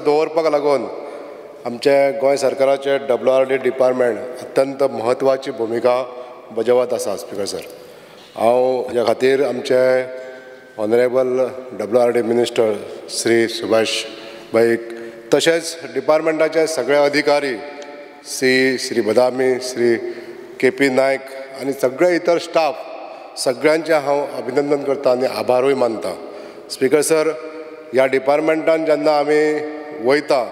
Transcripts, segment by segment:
दवरपाक लागून आमचे गोंय सरकाराचे WRD डिपार्टमेंट अत्यंत महत्वाची भूमिका बजावत आसा स्पीकर सर. हांव ह्या खातीर आमचे honourable WRD minister Shri Subhash भाईक तशेंच डिपार्टमेंटाचे सगळे अधिकारी श्री बदामी, श्री KP नायक आनी सगळे इतर स्टाफ सगळ्यांचे हांव अभिनंदन करता आनी आभारूय मानता. स्पीकर सर, ह्या डिपार्टमेंटान जेन्ना आमी वयता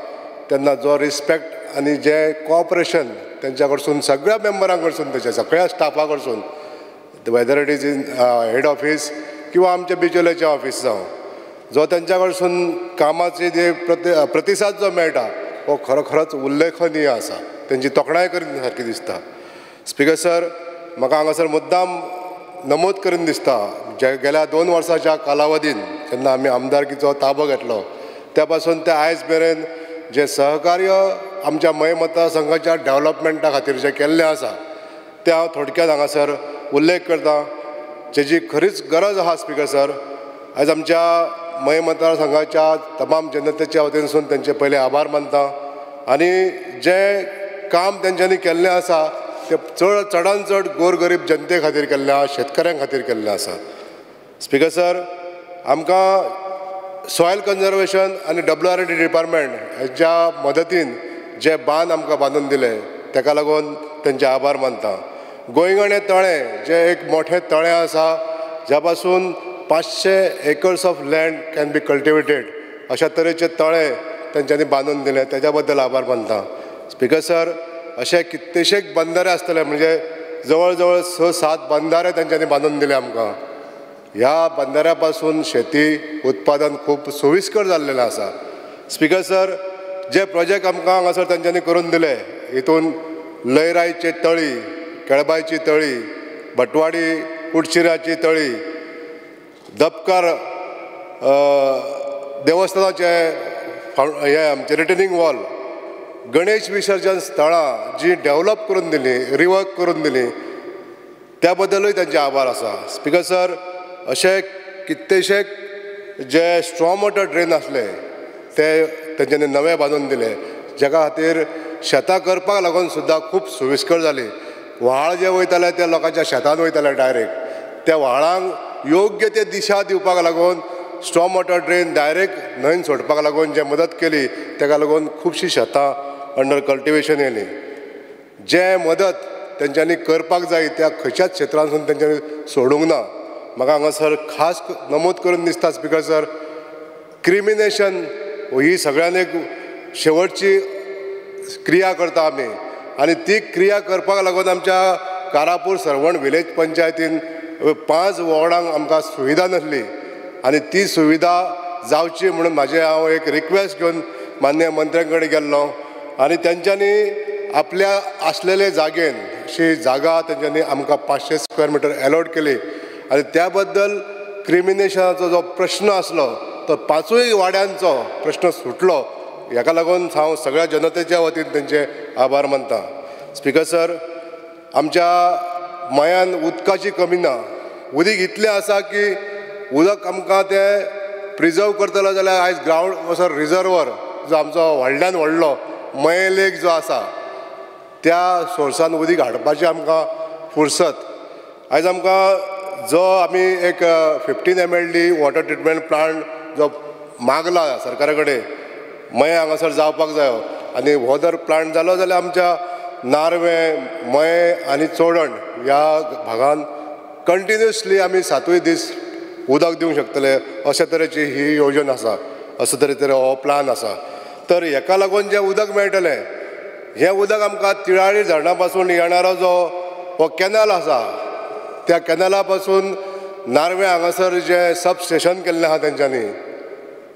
तेन्ना जो रिस्पेक्ट आनी जे कोऑपरेशन तेंच्या कडसून सगळ्या मेंबरां कडसून तेच्या सगळ्या स्टाफा कडसून whether it is in head office किंवा आमच्या बिचोलेचे ऑफिस जावं जो तेंच्या कडसून कामाचे जे प्रतिसाद जो मेळटा हो खरोखरोच उल्लेखनीय आसा. तेंची तोखणाय करून सारकी दिसता. स्पीकर सर, म्हाका हांगासर मुद्दाम नमूद करून दिसता जे गेल्या 2 वर्सांच्या कालावधीन जेन्ना आमी आमदारकीचो ताबो घेतलो त्या पासून ते आयज मेरेन जे सहकार्य आमच्या मय मतदारसंघाच्या डेव्हलपमेंटा खातीर जे केल्लें आसा ते हांव थोडक्यात हांगासर उल्लेख करता. जेची खरीच गरज आहा स्पीकर सर. आयज आमच्या मय मतदारसंघाच्या तमाम जनतेच्या वतीनसून तेंचे पयले आभार मानता आनी जे काम तेंच्यांनी केल्लें आसा ते चडान चड गोरगरीब जनते खातीर केल्लें आसा, शेतकऱ्यां खातीर केल्लें आसा. स्पीकर सर, आमकां सॉयल कन्जर्वेशन आनी WRD डिपार्टमेंट हेच्या मदतीन जे बांद आमकां बांदून दिले तेका लागून तेंचे आभार मानता. गोंयगणे तळें जे एक मोठें तळें आसा ज्या पासून 500 acres of land can be cultivated अशा तरेचे तळें तेंच्यांनी बांदून दिले तेच्या बद्दल आभार मानता. स्पीकर सर, अशे कितलेशेच बंदारे आसतले म्हणजे जवळ जवळ 6-7 बंदारे तेंच्यांनी बांदून दिले आमकां. ह्या बंदाऱ्या पासून शेती उत्पादन खूब सोयीस्कर जाल्लेलें आसा. स्पीकर सर, जे प्रोजेक्ट आमकां हांगासर तेंच्यांनी करून दिले हितून लयराईची तळी, केळबायची तळी, भटवाडी कुडचिऱ्याची तळी, दपकार देवस्थानाचे हे आमचे रिटर्निंग वॉल, गणेश विसर्जन स्थळां जी डेव्हलप करून दिली, रिवर्क करून दिली त्या बद्दलूय तेंचे आभार आसा. स्पीकर सर, अशे कितलेशेच जे स्ट्रॉम वॉटर ड्रेन आसले ते तेंच्यांनी नवे बांदून दिले जेका खातीर शेतां करपाक लागून सुद्दां खूब सोयीस्कर जाली. व्हाळ जे वयताले ते लोकांच्या शेतान वयताले डायरेक्ट. त्या व्हाळांक योग्य ते दिशा दिवपाक लागून स्ट्रॉम वॉटर ड्रेन डायरेक्ट न्हंयन सोडपाक लागून जे मदत केली तेका लागून खुबशीं शेतां अंडर कल्टिवेशन येयली. जे मदत तेंच्यांनी करपाक जाय त्या खंयच्याच क्षेत्रांसून तेंच्यांनी सोडूंक ना. म्हाका हांगासर खास नमूद करून दिसता स्पीकर सर, क्रिमिनेशन ही सगळ्यांनी एक शेवटची क्रिया करता आमी आनी ती क्रिया करपाक लागून आमच्या कारापूर सरवण विलेज पंचायतीन 5 वॉर्डांक आमकां सुविधा नासली आनी ती सुविधा जावची म्हणून हांव एक रिक्वेस्ट घेवन माननीय मंत्र्यां कडेन गेल्लो आनी तेंच्यांनी आपल्या आसलेले जागेन अशी जागा तेंच्यांनी आमकां 500 स्क्वेअर मिटर अलॉट केली आनी त्या बद्दल क्रिमिनेशनाचो जो प्रश्न आसलो तो 5य वाड्यांचो प्रश्न सुटलो. हेका लागून हांव सगळ्या जनतेच्या वतीन तेंचे आभार मानता. स्पीकर सर, आमच्या मयान उदकाची कमी ना. उदीक इतलें आसा की उदक आमकां तें प्रिजर्व करतलो जाल्यार आयज ग्रावंड असो रिजर्वर जो आमचो व्हडल्यान व्हडलो मये लेक जो आसा त्या सोर्सान उदीक हाडपाची आमकां फुरसत. आयज आमकां जो आमी एक 15 MLD वॉटर ट्रिटमेंट प्लांट जो मागला सरकारा कडेन मये हांगासर जावपाक जायो आनी हो जर प्लांट जालो जाल्यार आमच्या नार्वे, मये आनी चोडण ह्या भागांत कंटिन्युअसली आमी 7य दीस उदक दिवंक शकतले अशे तरेची ही येवजण आसा, अशे तरेचो हो प्लान आसा. तर हेका लागून जें उदक मेळटलें हें उदक आमकां तिळाळी धरणा पासून येणारो जो हो कॅनल आसा त्या कॅनला पासून नार्वे हांगासर जे सब स्टेशन केल्लें आहा तेंच्यांनी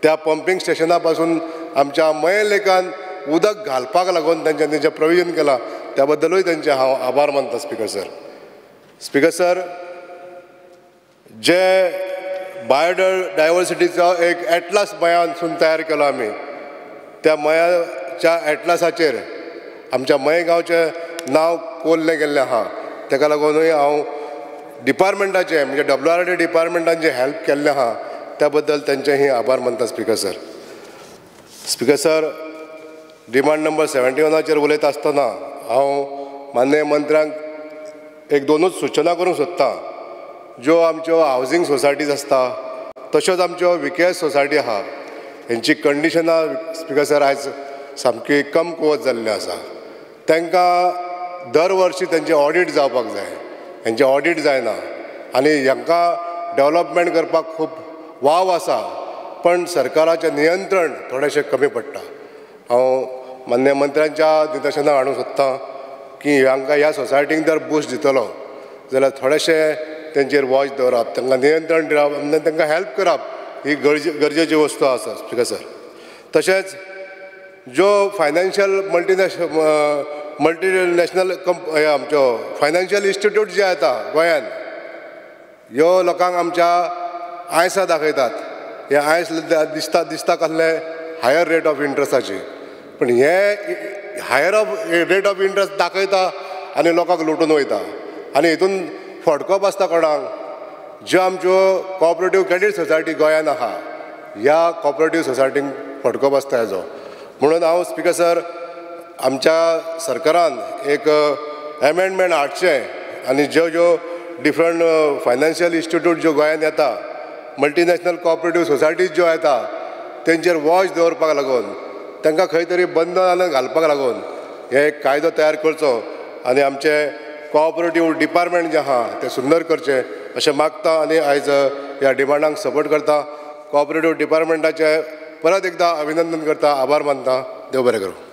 त्या पंपींग स्टेशना पासून आमच्या मये लेकान उदक घालपाक लागून तेंच्यांनी जें प्रोविजन केलां त्या बद्दलूय तेंचे हांव आभार मानता स्पीकर सर. स्पीकर सर, जे बायोडायवर्सिटीचो एक एटलास मयांसून तयार केलो आमी त्या मयाच्या एटलासाचेर आमच्या मये गांवचें नांव कोरलें गेल्लें आहा. तेका लागूनूय हांव डिपार्टमेंटाचे म्हणजे WRD डिपार्टमेंटान जे हेल्प केल्लें आहा त्या बद्दल तेंचेही आभार मानता speaker sir. Speaker sir, demand number 71 उलयता आसतना हांव माननीय मंत्र्यांक एक दोनूच सूचना करूंक सोदतां. ज्यो आमच्यो हावजींग सोसायटीज आसता तश्योच आमच्यो VKS सोसायटी आहा, हेंची कंडिशनां स्पीकर सर आयज सामकी कमकुवत जाल्ली आसा. तांकां दर वर्सी तेंचे ऑडिट जावपाक जाय, हेंचे ऑडिट जायना आनी हांकां डेवलपमेंट करपाक खूब वाव आसा, पण सरकाराचें नियंत्रण थोडेशें कमी पडटा. हांव मान्य मंत्र्यांच्या निदर्शनाक हाडूंक सोदतां की हांकां ह्या सोसायटींक जर बूस्ट दितलो जाल्यार थोडेशें तेंचेर वॉच दवरप, तांकां नियंत्रण दिवप आनी तांकां हेल्प करप ही गरजेची वस्तू आसा स्पीकर सर. तशेंच ज्यो फायनान्शियल मल्टीनॅशनल आमच्यो फायनान्शियल इन्स्टिट्यूट जे येता गोंयांत, ह्यो लोकांक आमच्या आयसां दाखयतात. हे आयस दिसता कसले हायर रेट ऑफ इंट्रस्टाची, पण हे हायर रेट ऑफ इंट्रस्ट दाखयता आनी लोकांक लुटून वयता. आनी हितून फडको बसता कोणाक? ज्यो आमच्यो कॉपरेटीव क्रेडीट सोसायटी गोंयांत आहा, ह्या कॉपरेटीव सोसायटींक फडको बसता हेजो. म्हणून हांव स्पीकर सर आमच्या सरकारान एक एमेंडमेंट हाडचें आनी ज्यो डिफरंट फायनान्शियल इन्स्टिट्यूट ज्यो गोंयांत येता, मल्टीनॅशनल कॉपरेटीव सोसायटीज ज्यो येता, तेंचेर वॉच दवरपाक लागून तांकां खंय तरी बंधन घालपाक लागून हे एक कायदो तयार करचो आनी आमचे कॉपरेटीव डिपार्टमेंट जें आहा तें सुंदर करचें अशें मागता आनी आयज ह्या डिमांडांक सपोर्ट करता. कॉपरेटीव डिपार्टमेंटाचें परत एकदां अभिनंदन करता, आभार मानता. देव बरें करूं.